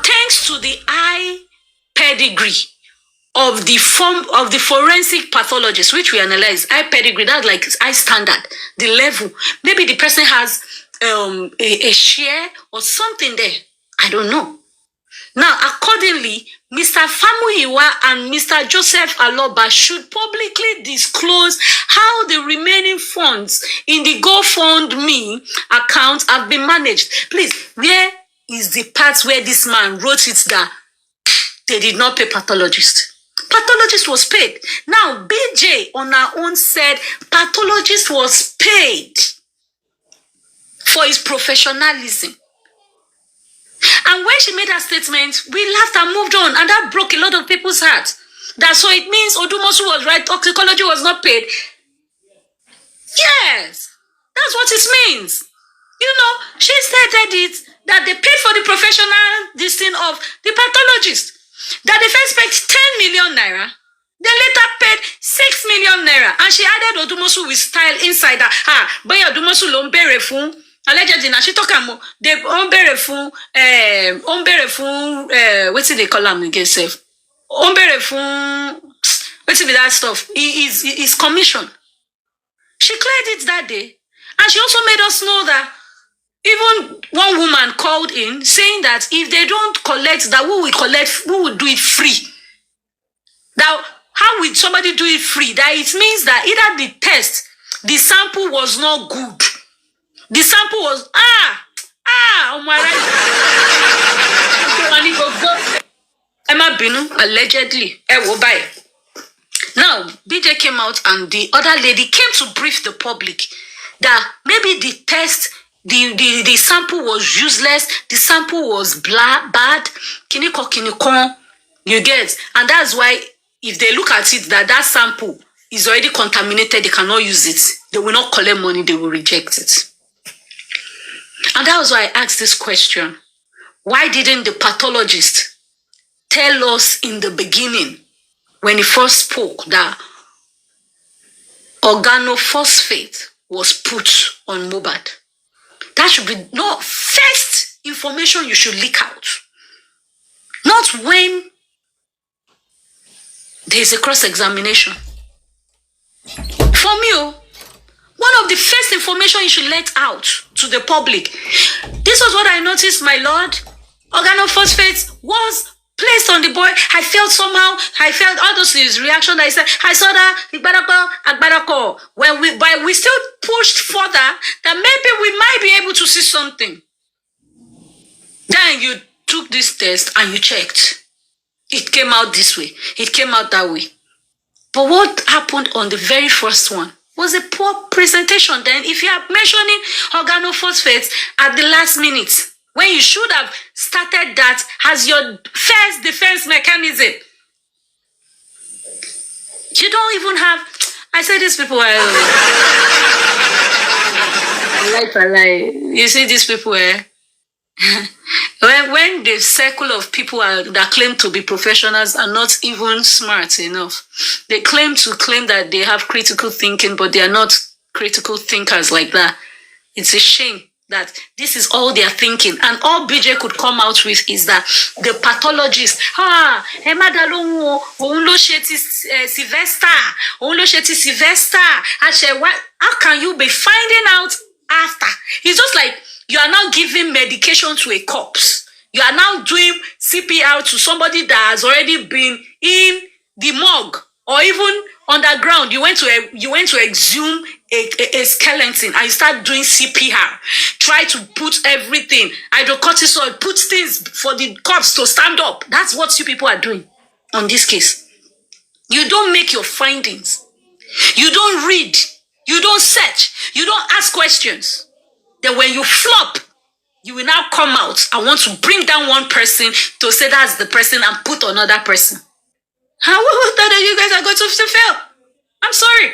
thanks to the high pedigree of the forensic pathologist, which we analyze, high pedigree, that's like high standard, the level. Maybe the person has a share or something there. I don't know. Now, accordingly, Mr. Famuyiwa and Mr. Joseph Aloba should publicly disclose how the remaining funds in the GoFundMe account have been managed. Please, where is the part where this man wrote it that they did not pay pathologist? Pathologist was paid. Now, BJ on her own said pathologist was paid for his professionalism. And when she made that statement, we laughed and moved on, and that broke a lot of people's hearts. So it means Odumosu was right, toxicology was not paid. Yes, that's what it means. You know, she stated it, that they paid for the professional thing of the pathologist. That they first paid 10 million naira, they later paid 6 million naira, and she added Odumosu with style inside that. But Odumosu lombere fun. Allegedly, now she talk about they ombere fun, what do they call them again? Ombere fun, what's with that stuff? Is commission. She cleared it that day, and she also made us know that even one woman called in saying that if they don't collect, that who will do it free. Now, how will somebody do it free? That it means that either the test, the sample was not good. The sample was, oh my God. Emma Binu, allegedly, now, BJ came out and the other lady came to brief the public that maybe the test, the sample was useless, the sample was bad, kiniko, you get, and that's why if they look at it that sample is already contaminated, they cannot use it, they will not collect money, they will reject it. And that was why I asked this question. Why didn't the pathologist tell us in the beginning, when he first spoke, that organophosphate was put on Mohbad? That should be no first information you should leak out. Not when there is a cross-examination. For me, one of the first information you should let out to the public. This was what I noticed, my lord. Organophosphate was placed on the boy. I felt somehow, all those his reaction that he said, I saw that, Agbarako. But we still pushed further that maybe we might be able to see something. Then you took this test and you checked. It came out this way. It came out that way. But what happened on the very first one was a poor presentation. Then if you are mentioning organophosphates at the last minute, when you should have started that as your first defense mechanism, you don't even have, I say these people are, you see these people are, when the circle of people that claim to be professionals are not even smart enough, they claim that they have critical thinking, but they are not critical thinkers like that. It's a shame that this is all they are thinking, and all BJ could come out with is that the pathologist, how can you be finding out after? It's just like you are now giving medication to a corpse. You are now doing CPR to somebody that has already been in the morgue or even underground. You went to exhume a skeleton and you start doing CPR. Try to put everything, hydrocortisone, put things for the corpse to stand up. That's what you people are doing on this case. You don't make your findings. You don't read. You don't search. You don't ask questions. Then when you flop, you will now come out and want to bring down one person to say that's the person and put another person. How that you guys are going to fail? I'm sorry.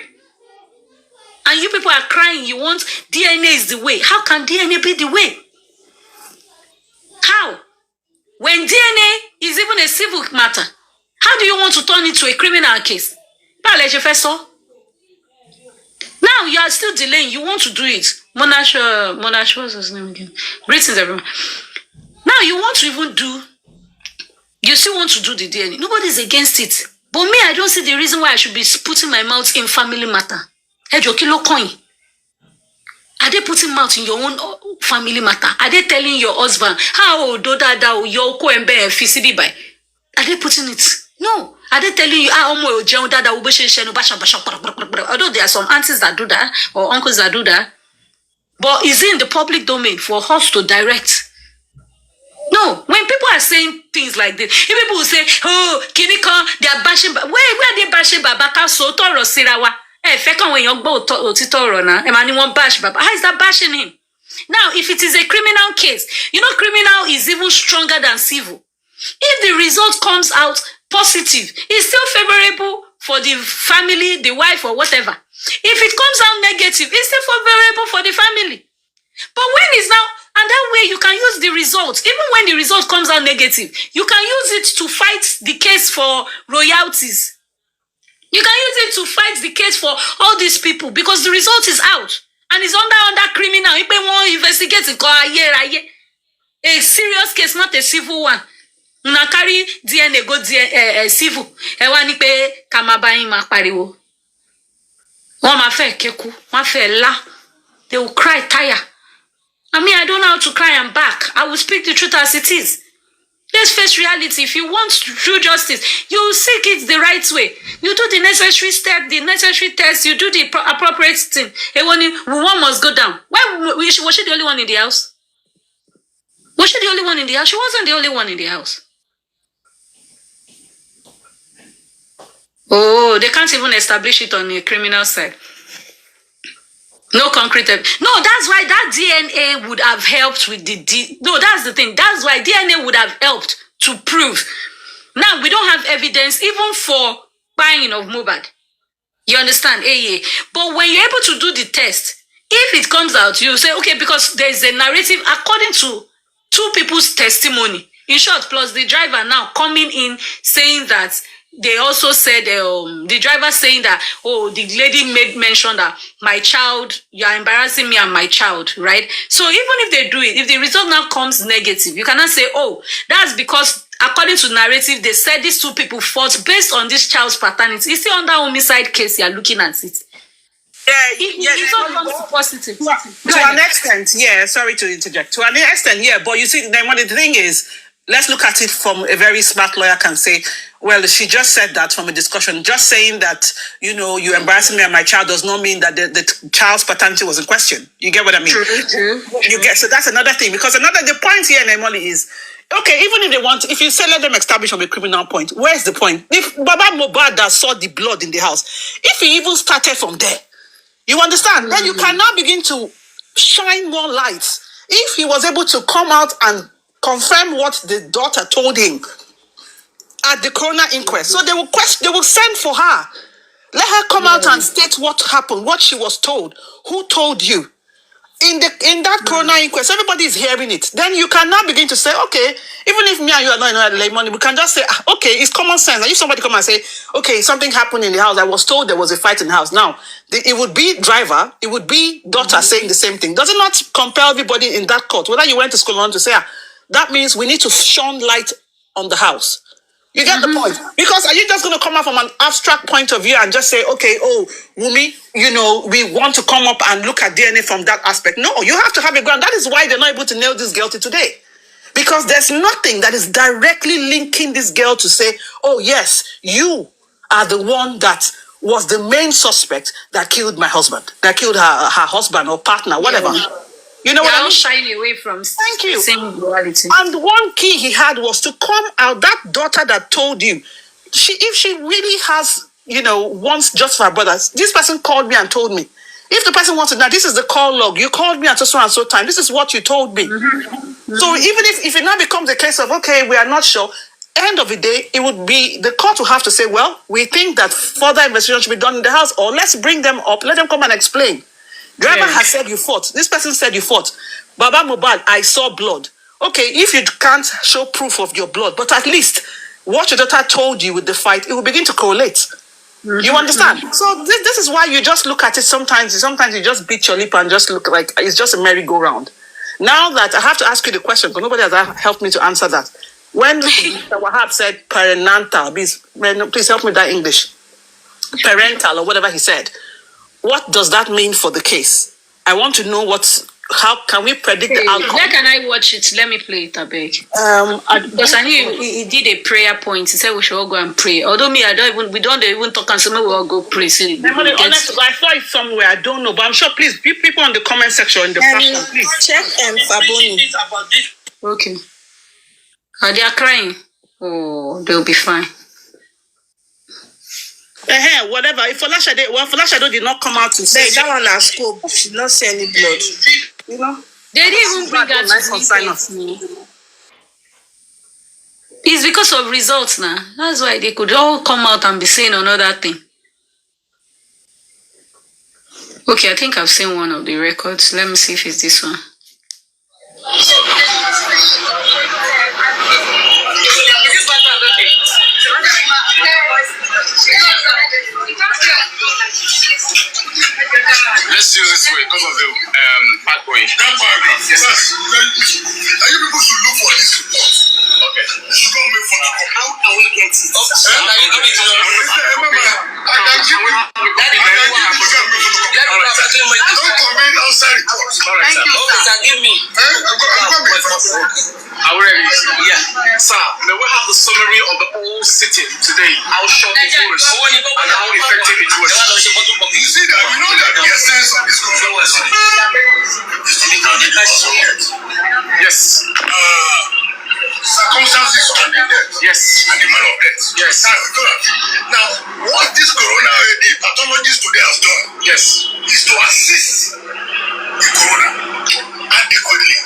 And you people are crying. You want DNA is the way. How can DNA be the way? How? When DNA is even a civil matter, how do you want to turn it to a criminal case? Now you are still delaying. You want to do it. Monash, what's his name again? Greetings, everyone. Now you want to even do You still want to do the DNA. Nobody's against it. But me, I don't see the reason why I should be putting my mouth in family matter. Ejo kilo coin. Are they putting mouth in your own family matter? Are they telling your husband, how do that your ko embe fisidi by? Are they putting it? No. Are they telling you, although there are some aunties that do that or uncles that do that, but is it in the public domain for us to direct? No. When people are saying things like this, if people will say, oh, Kinika, they are bashing, where are they bashing Babaka Soto or Sirawa? When you go to bash Baba, how is that bashing him? Now, if it is a criminal case, criminal is even stronger than civil. If the result comes out positive, it's still favorable for the family, the wife, or whatever. If it comes out negative, it's still favorable for the family. But when it's now, and that way you can use the results. Even when the result comes out negative, you can use it to fight the case for royalties. You can use it to fight the case for all these people because the result is out and it's under criminal. If they want to investigate it, a serious case, not a civil one. Una carry DNA go civil. E wa ni pe ka ma ba yin ma pariwo. Wọ́n ma fẹ́ keku, wọ́n fẹ́ la. They will cry tire. I mean, I don't know how to cry and back. I will speak the truth as it is. Let's face reality. If you want true justice, you seek it the right way. You do the necessary step, the necessary test, you do the appropriate thing. One must go down. Was she the only one in the house? Was she the only one in the house? She wasn't the only one in the house. Oh, they can't even establish it on the criminal side. No concrete evidence. No, that's why that DNA would have helped with no, that's the thing. That's why DNA would have helped to prove. Now, we don't have evidence even for buying of Mohbad. You understand? Yeah. But when you're able to do the test, if it comes out, you say, okay, because there's a narrative according to two people's testimony. In short, plus the driver now coming in saying that they also said, the driver saying that, oh, the lady made mention that my child, you are embarrassing me and my child, right? So even if they do it, if the result now comes negative, you cannot say, oh, that's because according to narrative, they said these two people fought based on this child's paternity. It's still under homicide case, you're looking at it. It's all positive. To an extent, yeah, sorry to interject. To an extent, yeah, but you see, then what the thing is, let's look at it from a very smart lawyer can say, well, she just said that from a discussion. Just saying that, you embarrassing me and my child does not mean that the child's paternity was in question. You get what I mean? True. You get, so that's another thing. Because the point here, Nemoli, is, okay, even if they want, if you say let them establish on a criminal point, where's the point? If Baba Mohbad that saw the blood in the house, if he even started from there, you understand? Then you can now begin to shine more light. If he was able to come out and confirm what the daughter told him at the coroner inquest. So they will send for her. Let her come out and state what happened, what she was told. Who told you? In that coroner inquest, everybody is hearing it. Then you can now begin to say, okay, even if me and you are not in lay money, we can just say, okay, it's common sense. And if somebody come and say, okay, something happened in the house, I was told there was a fight in the house. Now, it would be driver, it would be daughter saying the same thing. Does it not compel everybody in that court, whether you went to school or not, to say, that means we need to shine light on the house? You get the point? Because are you just going to come out from an abstract point of view and just say, okay, oh, Wunmi, we want to come up and look at DNA from that aspect? No, you have to have a ground. That is why they're not able to nail this girl to today. Because there's nothing that is directly linking this girl to say, oh, yes, you are the one that was the main suspect that killed my husband, that killed her husband or partner, whatever. Yeah. You know what I mean? Shying away from saying duality. And one key he had was to come out, that daughter that told you, if she really has, wants just for her brothers, this person called me and told me. If the person wants to know, this is the call log. You called me at so and so time. This is what you told me. So even if it now becomes a case of, okay, we are not sure, end of the day, it would be, the court will have to say, well, we think that further investigation should be done in the house, or let's bring them up, let them come and explain. Driver has said you fought. This person said you fought. Baba Mohbad, I saw blood. Okay, if you can't show proof of your blood, but at least what your daughter told you with the fight, it will begin to correlate. You understand? So this is why you just look at it sometimes you just beat your lip and just look like it's just a merry-go-round. Now that I have to ask you the question, because nobody has helped me to answer that. when Mr. Wahab said parental, please help me with that English. Parental or whatever he said. What does that mean for the case? I want to know how can we predict the outcome? Where can I watch it? Let me play it, I beg. Because I knew he did a prayer point. He said we should all go and pray. Although we don't even talk and say we all go pray. See, honestly, I saw it somewhere. I don't know, but I'm sure. Please, people on the comment section in the fashion, please check Faboni. Okay. They are crying. Oh, they'll be fine. Whatever. If Folashade did not come out to say that one has scope, she did not see any blood. You know, they didn't even bring that to me. It's because of results now. That's why they could all come out and be saying another thing. Okay, I think I've seen one of the records. Let me see if it's this one. Let's use this way because of the bad boy. That paragraph. Yes. And you people should look for this report. Okay. You should go and make photocopy. How can we get it? Can you give it to me? I can give you. Don't comment outside reports. Thank you, sir. Give me. Are we ready? Yeah. Sir, may we have the summary of the whole sitting today? How short it was and how effective it was. You see that? You know that the essence of this controversy is to look at the Yes. circumstances on the death. Yes. And the man of death. Yes. Now, what this corona, the pathologist today has done, yes, is to assist the corona adequately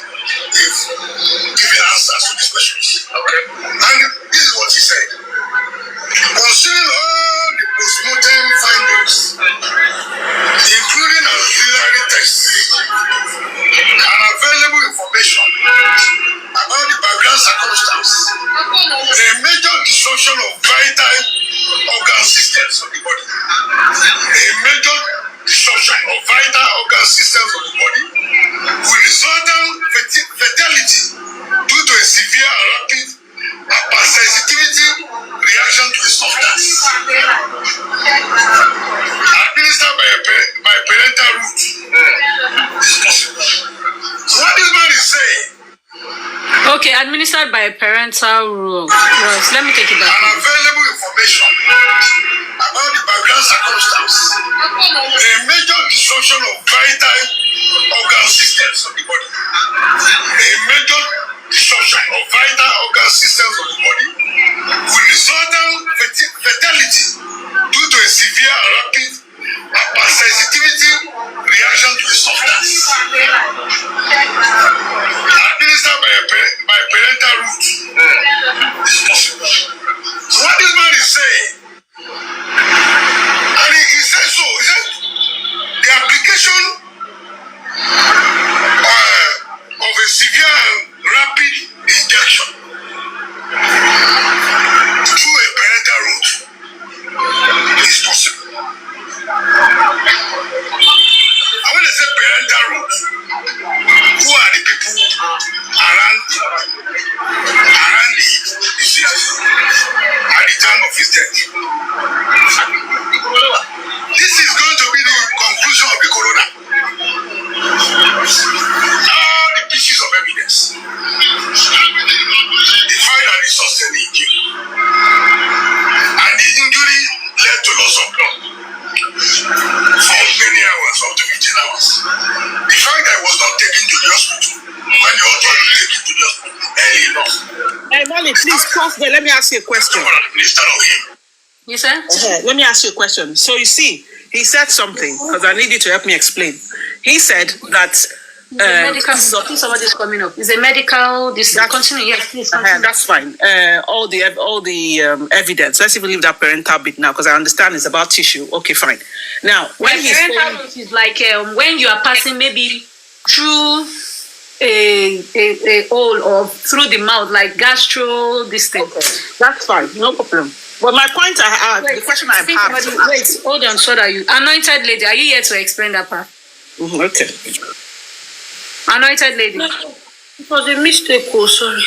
if giving answers to these questions. Okay. And this is what he said. Considering all the postmortem findings, including auxiliary tests and available information about the background circumstance, a major disruption of vital organ systems of the body, with resultant fatality due to a severe and rapid hypersensitivity reaction to the substance administered by parental route is possible. So what this man is saying, Okay, administered by parental rules. Let me take it back. and available information about the background circumstance, a major disruption of vital organ systems of the body, with resultant fatality due to a severe and rapid hypersensitivity reaction to the substance administered by parental route is possible. So what this man is saying, and he said so, he said the application of a severe and rapid injection through a parental route is possible. And when they say parental route, who are the people around the deceased at the time of his death? This is going to be the conclusion of the corona. All the pieces of evidence, the fact that he sustained the injury, and the injury led to loss of blood for many hours, up to 15 hours. The fact that he was not taken to the hospital when the authorities took him to the hospital early enough. Hey, Molly, please pause there. Let me ask you a question. You said? Let me ask you a question. So you see, he said something, because I need you to help me explain. He said that medical. Somebody's coming up. It's a medical. Continue. Yes, please. Continue. that's fine. All the evidence. Let's even leave that parental bit now, because I understand it's about tissue. Okay, fine. Now, when he's parental is like when you are passing maybe through a hole or through the mouth, like gastro. This thing. Okay. That's fine. No problem. But my point, the question I have. Wait, hold on. So that you anointed lady. Are you here to explain that part? Okay. Anointed lady. It was a mistake, sorry.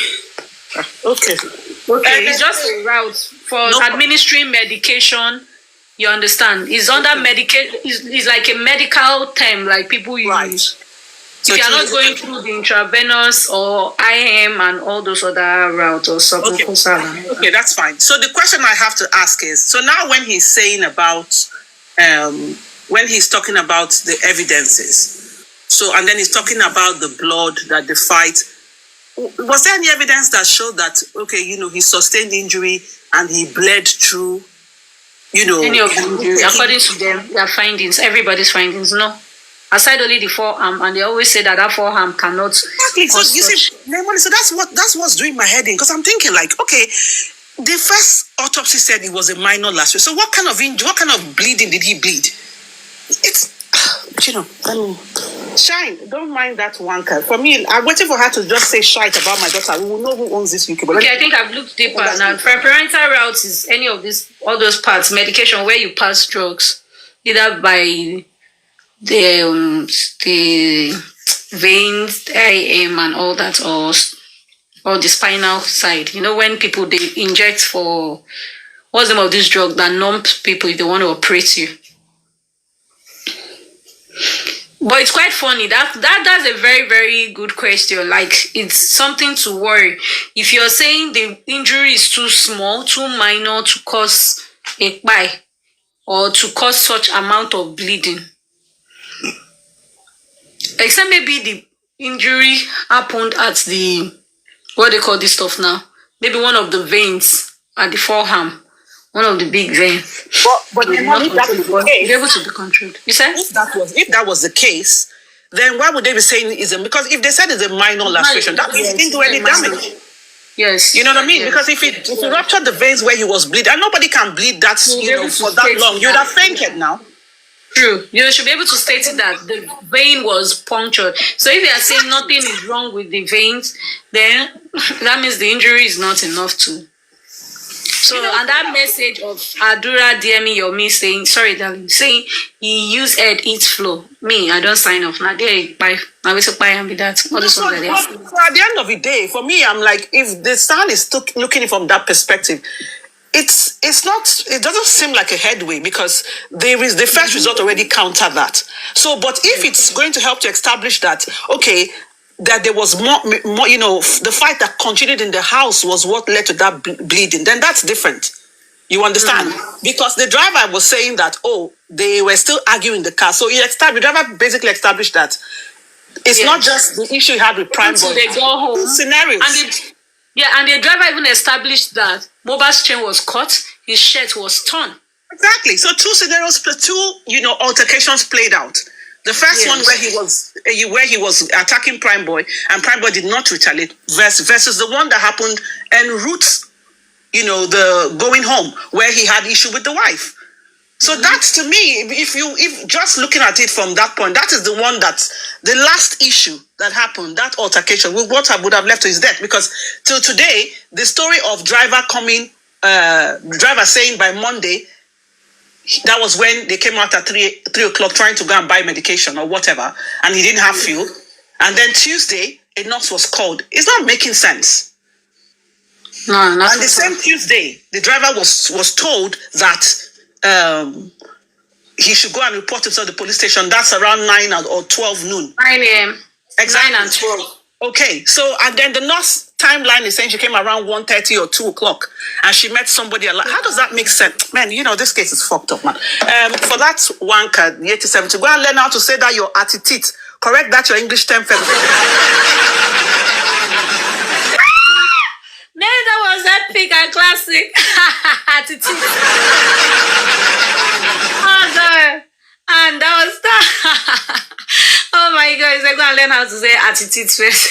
Okay. Okay, it's just a route for administering medication. You understand? It's under medication. It's like a medical term, like people use. Right. So if you are not going through the intravenous or IM and all those other routes or submucosal. Okay, that's fine. So the question I have to ask is, so now when he's saying about, when he's talking about the evidences, so, and then he's talking about the blood that the fight, was there any evidence that showed that, okay, you know, he sustained injury and he bled through, you know? Any of the injury, according to them, their findings, everybody's findings, no. Aside only the forearm, and they always say that forearm cannot. Exactly. So you see, so that's what's doing my head in, because I'm thinking like, okay, the first autopsy said it was a minor laceration. So what kind of injury, what kind of bleeding did he bleed? It's, you know, Shine, don't mind that wanker. For me, I'm waiting for her to just say shite about my daughter. We will know who owns this UK. Okay, I think I've looked deeper now. Parental routes is any of this, all those parts, medication where you pass drugs, either by the veins, the IM and all that, or the spinal side. You know, when people they inject for what's the name of this drug that numb people if they want to operate you. But it's quite funny. That's a very, very good question. Like, it's something to worry. If you're saying the injury is too small, too minor to cause a Kpai or to cause such amount of bleeding, except maybe the injury happened at the, what they call this stuff now? Maybe one of the veins at the forearm. One of the big veins. But if that was the case, able to be controlled. You said? If that was the case, then why would they be saying is because if they said it's a minor laceration, that means he didn't do any damage. Yes. You know what I mean? Yes. Because if he ruptured the veins where he was bleeding, and nobody can bleed that for that long, you would have fainted now. True. You should be able to state that the vein was punctured. So if you are saying nothing is wrong with the veins, then that means the injury is not enough to. So, and that message of Adura DME or me saying, sorry, darling, saying he use head, eat flow. Me, I don't sign off. Now, I will supply and be that. All this one that so at the end of the day, for me, I'm like, if the son is looking from that perspective, it's not, it doesn't seem like a headway because there is the first result already counter that. So, but if it's going to help to establish that, okay, that there was more, you know, the fight that continued in the house was what led to that bleeding, then that's different. You understand? Because the driver was saying that, oh, they were still arguing the car. So the driver basically established that it's not just the issue he had with Prime Boy. They go home. Scenarios. And the driver even established that Mohbad's chain was cut, his shirt was torn. Exactly. So two scenarios, two, you know, altercations played out. The first one where he was attacking Prime Boy and Prime Boy did not retaliate versus the one that happened en route, you know, the going home where he had issue with the wife. So that's, to me, if just looking at it from that point, that is the one that the last issue that happened, that altercation, would have left to his death. Because till today, the story of driver saying by Monday, that was when they came out at 3 o'clock trying to go and buy medication or whatever, and he didn't have fuel. And then Tuesday, a nurse was called. It's not making sense. No, not. And the same Tuesday, the driver was told that he should go and report himself to the police station. That's around 9 or 12 noon. 9 a.m. Exactly. 9 and 12. Okay, so and then the nurse timeline is saying she came around 1:30 or 2 o'clock and she met somebody alive. How does that make sense? Man, you know, this case is fucked up, man. For that wanker, the 87, to go and learn how to say that your attitude. Correct that your English term. No, that was epic and classic. Attitude. Oh, God. And that was that. Oh, my God. He's like, go and learn how to say attitude first.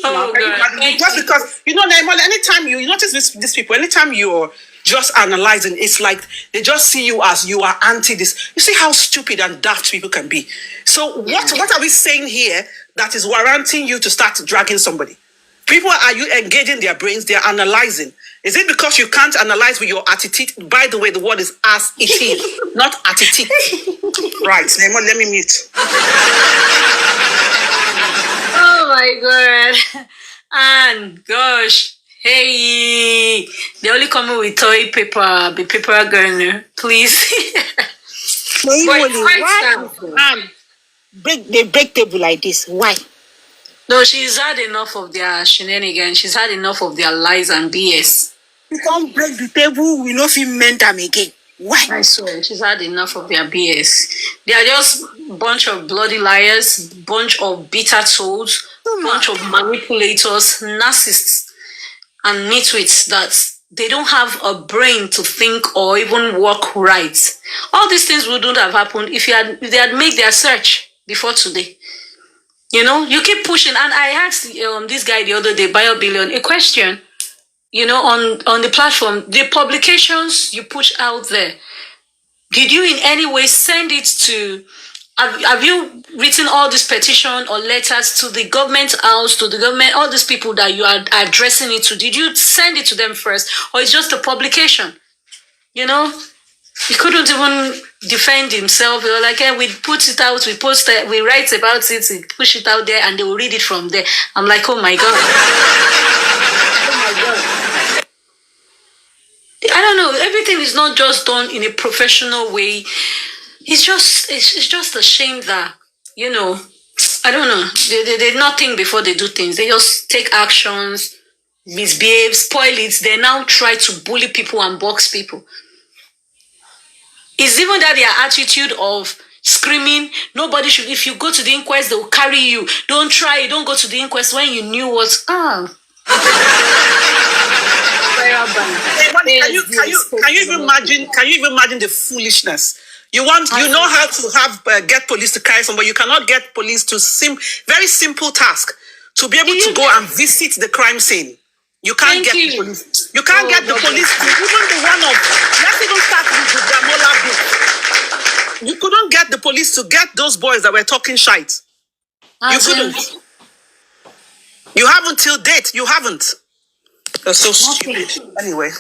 Oh, God. Just because, you know, anytime you notice these people, anytime you're just analyzing, it's like they just see you as you are anti this. You see how stupid and daft people can be. So what are we saying here that is warranting you to start dragging somebody? People, are you engaging their brains? They're analyzing. Is it because you can't analyze with your attitude? By the way, the word is as it is, not attitude. Right, let me mute. Oh my God. And gosh, hey, they only coming with toy paper, the paper girl, please. No, But Why it's is hand break table like this? Why? no, she's had enough of their shenanigans. She's had enough of their lies and BS. We can't break the table. We no fit mend them again. Why? I swear, she's had enough of their BS. They are just bunch of bloody liars, bunch of bitter souls, bunch of manipulators, narcissists, and nitwits that they don't have a brain to think or even work right. All these things wouldn't have happened if they had made their search before today. You know, you keep pushing. And I asked this guy the other day, BioBillion, a question. You know, on the platform, the publications you push out there, did you in any way send it to, have you written all this petition or letters to the government house, to the government, all these people that you are addressing it to, did you send it to them first, or it's just a publication? You know, he couldn't even defend himself. They were like, hey, we put it out, we post it, we write about it, we push it out there, and they will read it from there. I'm like, oh my God. Oh my God. I don't know. Everything is not just done in a professional way. It's just a shame that, you know, I don't know. They not think before they do things. They just take actions, misbehave, spoil it. They now try to bully people and box people. It's even that their attitude of screaming, nobody should, if you go to the inquest, they will carry you. Don't try, don't go to the inquest when you knew what, Can you even imagine the foolishness? You know how to have get police to carry somebody. You cannot get police to very simple task to be able to go and visit the crime scene. You can't get the police. You can't get the police to even the one of. Let's even start with the Damola book. You couldn't get the police to get those boys that were talking shite. You couldn't. You haven't till date. You haven't. They're so stupid. Anyway,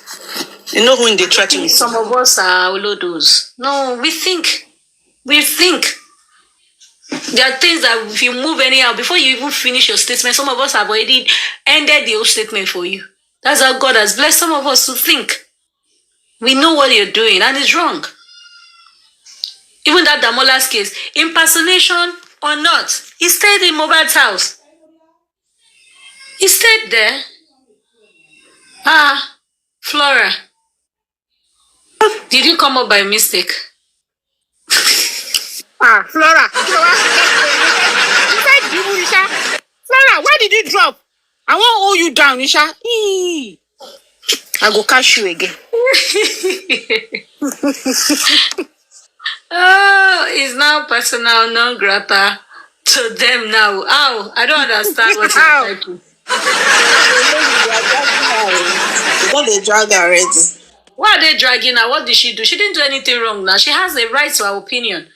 you know who in the threatening. Some of us are Olodos. No, we think. There are things that if you move anyhow, before you even finish your statement, some of us have already ended the whole statement for you. That's how God has blessed some of us to think. We know what you're doing, and it's wrong. Even that Damola's case, impersonation or not, he stayed in Mohbad's house. He stayed there. Flora, did you come up by mistake? Flora. Flora, why did you drop? I won't hold you down, Isha. I go catch you again. Oh, it's now personal, non grata to them now. Ow, I don't understand what you're typing. What they drag already? Why are they dragging her? What did she do? She didn't do anything wrong now. She has a right to her opinion.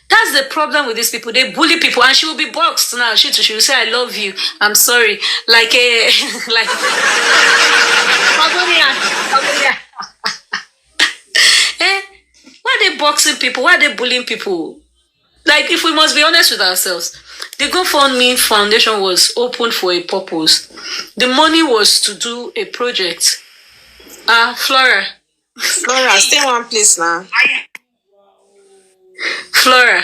That's the problem with these people. They bully people, and she will be boxed now. She will say, I love you. I'm sorry. Like why are they boxing people? Why are they bullying people? Like, if we must be honest with ourselves, the GoFundMe Foundation was opened for a purpose. The money was to do a project. Flora, stay one place now. Flora.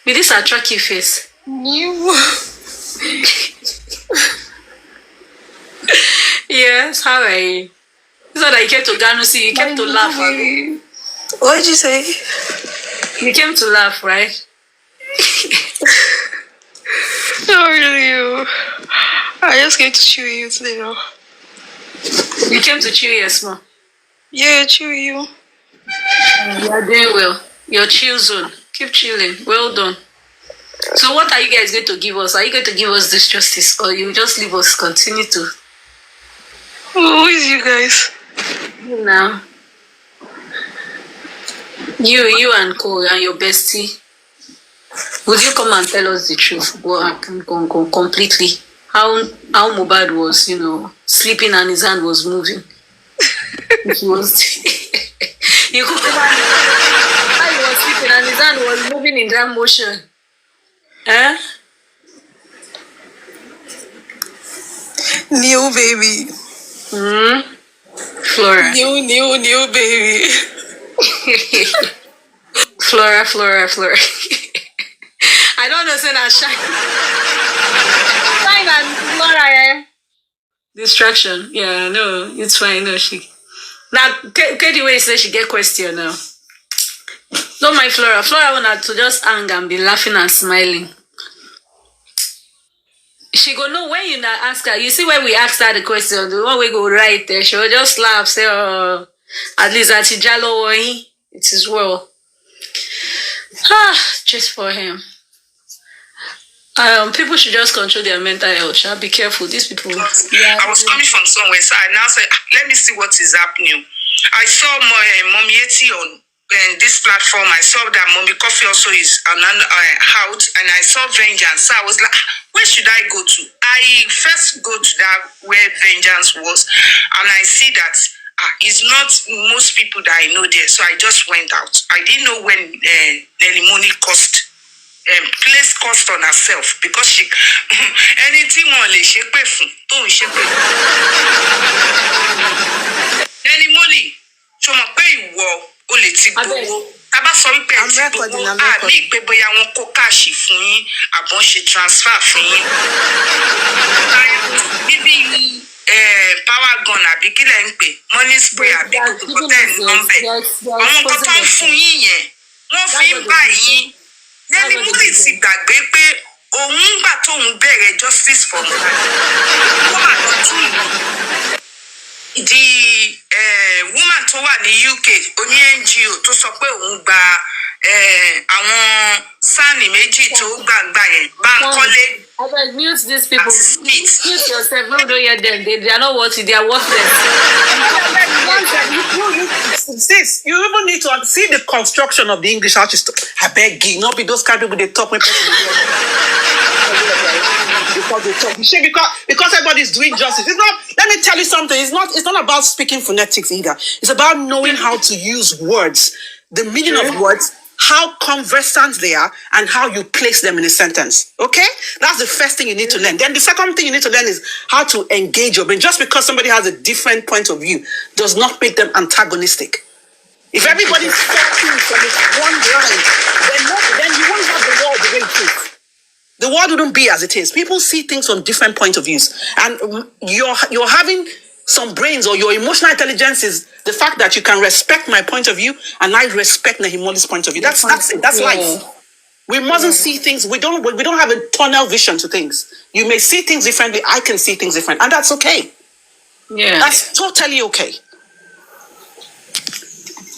With this attractive face. Yes, how are you? It's not that you came to Ghana, see, you came to laugh. What did you say? You came to laugh, right? Not really. I just came to chill you today, though. You came to chill your small. Yeah, chill you. You are doing well. Your chill zone. Keep chilling. Well done. So what are you guys going to give us? Are you going to give us this justice, or you just leave us continue to? Who is you guys? You now. You and Cole and your bestie. Would you come and tell us the truth? What happened completely? How Mohbad was, sleeping and his hand was moving. He was. You could come and how he was sleeping and his hand was moving in that motion. New baby. Flora. New baby. Flora. I don't know, say that shine. Shine and Flora, Distraction. Yeah, no, it's fine. No, she. Now, Katie, where say she get question now. Don't mind Flora. Flora wanted to just hang and be laughing and smiling. She go know when you not ask her. You see when we ask her the question, the one we go right there, she will just laugh, say, "Oh, at least at Jalo, it is well." Just for him. People should just control their mental health. Be careful. These people. I was coming from somewhere, so I now said, let me see what is happening. I saw my Mommy Yeti on this platform. I saw that Mommy Coffee also is out, and I saw Vengeance. So I was like, where should I go to? I first go to that where Vengeance was, and I see that it's not most people that I know there. So I just went out. I didn't know when Nelly Money place cost on herself because she anything only she pay for don't she pay. Nelly Money, so my pay war only ti go. Taba sọ wípé ẹ ti gbogbo ní ìpè bóyá wọn kó káàṣì fún yín àbọ̀n ṣe transfer fún yín. Bíbí power gun àbí kí lẹ̀ ń pè money spray àbí kòkòkò tẹ̀ ń nọ́mbẹ̀. Àwọn nǹkan tó ń fún yín yẹn wọ́n fi ń bá yín. Nelly Money ti gbàgbé pé òun gbà tóun bẹ̀rẹ̀ justice for Mohbad. Wọ́n máa lọ tún ìlú. The woman tó wà ní UK oní NGO tó sọ pé òun gba àwọn sáànì méjì tó gbàgbà yẹn Bánkọ́lé. I will mute these people. Mute yourself. No, don't hear them. They are not worthy. They are worthless. Sis, you even need to see the construction of the English artist. I beg you, not be those kind of people they talk when people because everybody's doing justice. It's not. Let me tell you something. It's not about speaking phonetics either. It's about knowing how to use words, the meaning of words, how conversant they are, and how you place them in a sentence. Okay? That's the first thing you need to learn. Then the second thing you need to learn is how to engage your brain. Just because somebody has a different point of view does not make them antagonistic. If everybody's talking from one line, then you won't have the world the way it is. The world wouldn't be as it is. People see things from different points of views. And you're having some brains, or your emotional intelligence is the fact that you can respect my point of view and I respect Nahimoli's point of view. That's it. That's life. We mustn't see things. We don't have a tunnel vision to things. You may see things differently. I can see things different, and that's okay. Yeah, that's totally okay.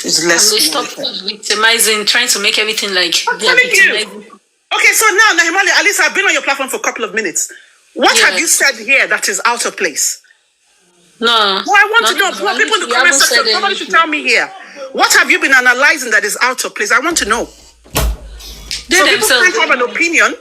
It's less. Stop victimizing, trying to make everything like they're victimizing. Okay, so now Nahimoli, at least I've been on your platform for a couple of minutes. What have you said here that is out of place? No. Well, I want to know. Well, people in the comment section, somebody should tell me here. What have you been analyzing that is out of place? I want to know. So people can't have an opinion